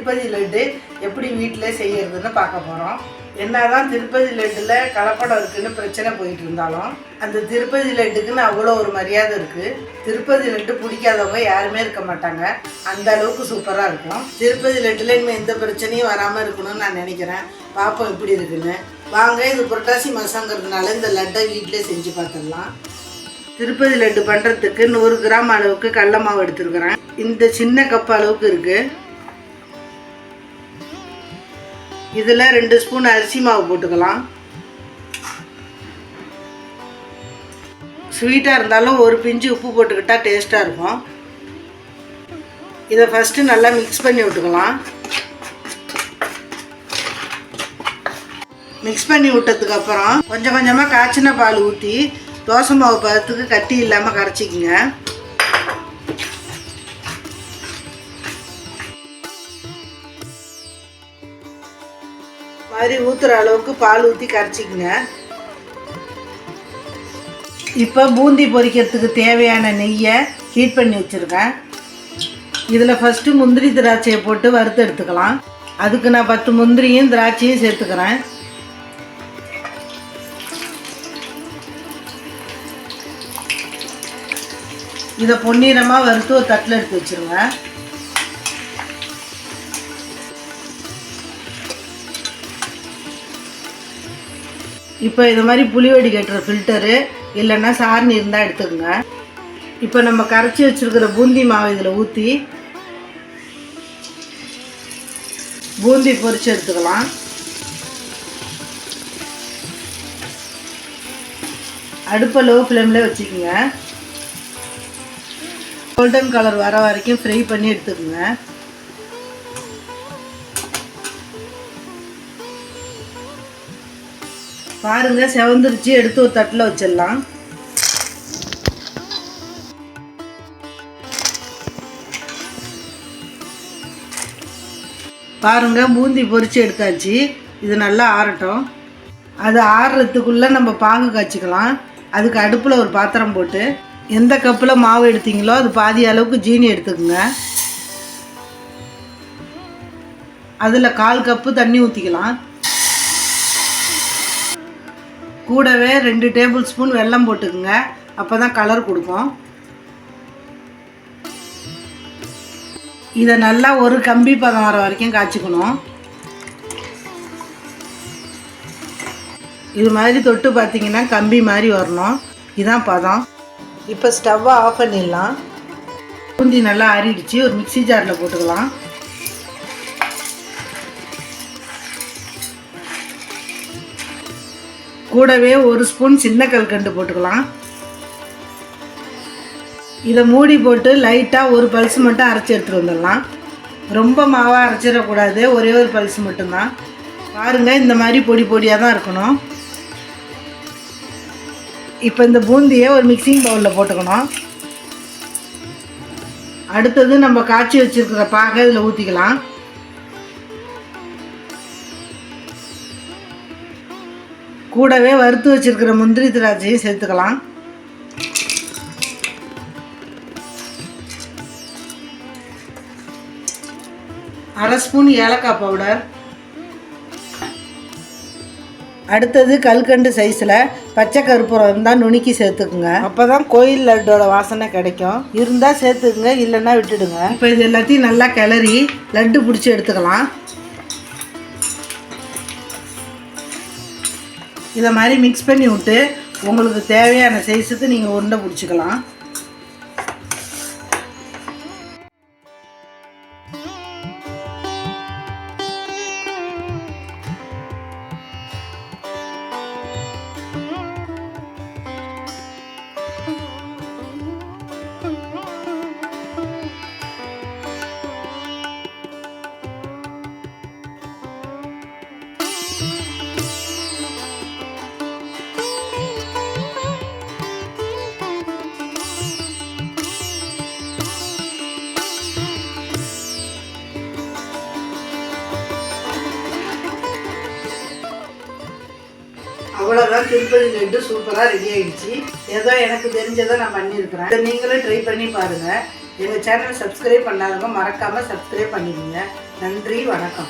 திருப்பதி லட்டு எப்படி வீட்டிலே செய்யறதுன்னு பார்க்க போகிறோம். என்னதான் திருப்பதி லட்டில் கலப்படம் இருக்குன்னு பிரச்சனை போயிட்டு இருந்தாலும் அந்த திருப்பதி லட்டுக்குன்னு அவ்வளோ ஒரு மரியாதை இருக்குது. திருப்பதி லட்டு பிடிக்காதவங்க யாருமே இருக்க மாட்டாங்க, அந்த அளவுக்கு சூப்பராக இருக்கும். திருப்பதி லட்டில் இனிமேல் எந்த பிரச்சனையும் வராமல் இருக்கணும்னு நான் நினைக்கிறேன். பார்ப்போம் எப்படி இருக்குன்னு. வாங்க, இது புரட்டாசி மாதங்கிறதுனால இந்த லட்டை வீட்டிலே செஞ்சு பார்த்துடலாம். திருப்பதி லட்டு பண்ணுறதுக்கு 100 கிராம் அளவுக்கு கடல மாவு எடுத்துருக்குறேன். இந்த சின்ன கப் அளவுக்கு இருக்குது. இதில் 2 ஸ்பூன் அரிசி மாவு போட்டுக்கலாம். ஸ்வீட்டாக இருந்தாலும் ஒரு பிஞ்சு உப்பு போட்டுக்கிட்டால் டேஸ்ட்டாக இருக்கும். இதை ஃபஸ்ட்டு நல்லா மிக்ஸ் பண்ணி விட்டுக்கலாம். மிக்ஸ் பண்ணி விட்டதுக்கப்புறம் கொஞ்சம் கொஞ்சமாக காய்ச்சின பால் ஊற்றி தோசை மாவு பதத்துக்கு கட்டி இல்லாமல் கரைச்சிக்கிங்க. மாதிரி ஊற்றுற அளவுக்கு பால் ஊற்றி கரைச்சிக்கங்க. இப்போ பூந்தி பொரிக்கிறதுக்கு தேவையான நெய்யை ஹீட் பண்ணி வச்சுருக்கேன். இதில் ஃபஸ்ட்டு முந்திரி திராட்சையை போட்டு வறுத்து எடுத்துக்கலாம். அதுக்கு நான் 10 முந்திரியும் திராட்சையும் சேர்த்துக்கிறேன். இதை பொன்னிறமாக வறுத்து ஒரு தட்டில் எடுத்து வச்சுருங்க. இப்போ இது மாதிரி புளி வடிகட்டுற ஃபில்டரு இல்லைன்னா சாரணி இருந்தால் எடுத்துக்கோங்க. இப்போ நம்ம கரைச்சி வச்சுருக்கிற பூந்தி மாவு இதில் ஊற்றி பூந்தி பொரிச்சு எடுத்துக்கலாம். அடுப்பை லோ ஃப்ளேமில் வச்சுக்கோங்க. கோல்டன் கலர் வர வரைக்கும் ஃப்ரை பண்ணி எடுத்துக்கோங்க. பாருங்க, செவந்துருச்சு. எடுத்து ஒரு தட்டில் வச்சிடலாம். பாருங்க, பூந்தி பொரிச்சு எடுத்தாச்சு. இது நல்லா ஆறட்டும். அது ஆறுறதுக்குள்ளே நம்ம பாகு காய்ச்சிக்கலாம். அதுக்கு அடுப்பில் ஒரு பாத்திரம் போட்டு எந்த கப்பில் மாவு எடுத்தீங்களோ அது பாதி அளவுக்கு ஜீனி எடுத்துக்கோங்க. அதில் 1/4 கப்பு தண்ணி ஊற்றிக்கலாம். கூடவே 2 டேபிள் ஸ்பூன் வெல்லம் போட்டுக்குங்க. அப்போ தான் கலர் கொடுக்கும். இதை நல்லா ஒரு கம்பி பதம் வர வரைக்கும் காய்ச்சிக்கணும். இது மாதிரி தொட்டு பார்த்தீங்கன்னா கம்பி மாதிரி வரணும். இதுதான் பதம். இப்போ ஸ்டவ்வை ஆஃப் பண்ணிடலாம். பூந்தி நல்லா ஆறிடுச்சு. ஒரு மிக்ஸி ஜாரில் போட்டுக்கலாம். கூடவே 1 ஸ்பூன் சின்ன கல்கண்டு போட்டுக்கலாம். இதை மூடி போட்டு லைட்டாக ஒரு பல்ஸ் மட்டும் அரைச்சி எடுத்துகிட்டு வந்துடலாம். ரொம்ப மாவாக அரைச்சிடக்கூடாது, ஒரே ஒரு பல்ஸ் மட்டும்தான். பாருங்கள், இந்த மாதிரி பொடி பொடியாக தான் இருக்கணும். இப்போ இந்த பூந்தியை ஒரு மிக்சிங் பவுலில் போட்டுக்கணும். அடுத்தது நம்ம காய்ச்சி வச்சுருக்கிற பாகை இதில் ஊற்றிக்கலாம். கூடவே வறுத்து வச்சுருக்கிற முந்திரி திராட்சையும் சேர்த்துக்கலாம். அரை ஸ்பூன் ஏலக்காய் பவுடர். அடுத்தது கல்கண்டு சைஸில் பச்சை கருப்பூரம் இருந்தால் நுணுக்கி சேர்த்துக்குங்க. அப்போ தான் கோயில் லட்டோட வாசனை கிடைக்கும். இருந்தால் சேர்த்துக்குங்க, இல்லைன்னா விட்டுடுங்க. இப்போ இது எல்லாத்தையும் நல்லா கிளறி லட்டு பிடிச்சி எடுத்துக்கலாம். இதை மாதிரி மிக்ஸ் பண்ணி விட்டு உங்களுக்கு தேவையான சைஸுக்கு நீங்கள் உருண்டை பிடிச்சிக்கலாம். அவ்வளோதான், திருப்பதி லட்டு சூப்பராக ரெடி ஆகிடுச்சு. ஏதோ எனக்கு தெரிஞ்சதை நான் பண்ணியிருக்கிறேன். இதை நீங்களும் ட்ரை பண்ணி பாருங்கள். எங்கள் சேனல் சப்ஸ்கிரைப் பண்ணாதவங்க மறக்காமல் சப்ஸ்கிரைப் பண்ணிடுங்க. நன்றி, வணக்கம்.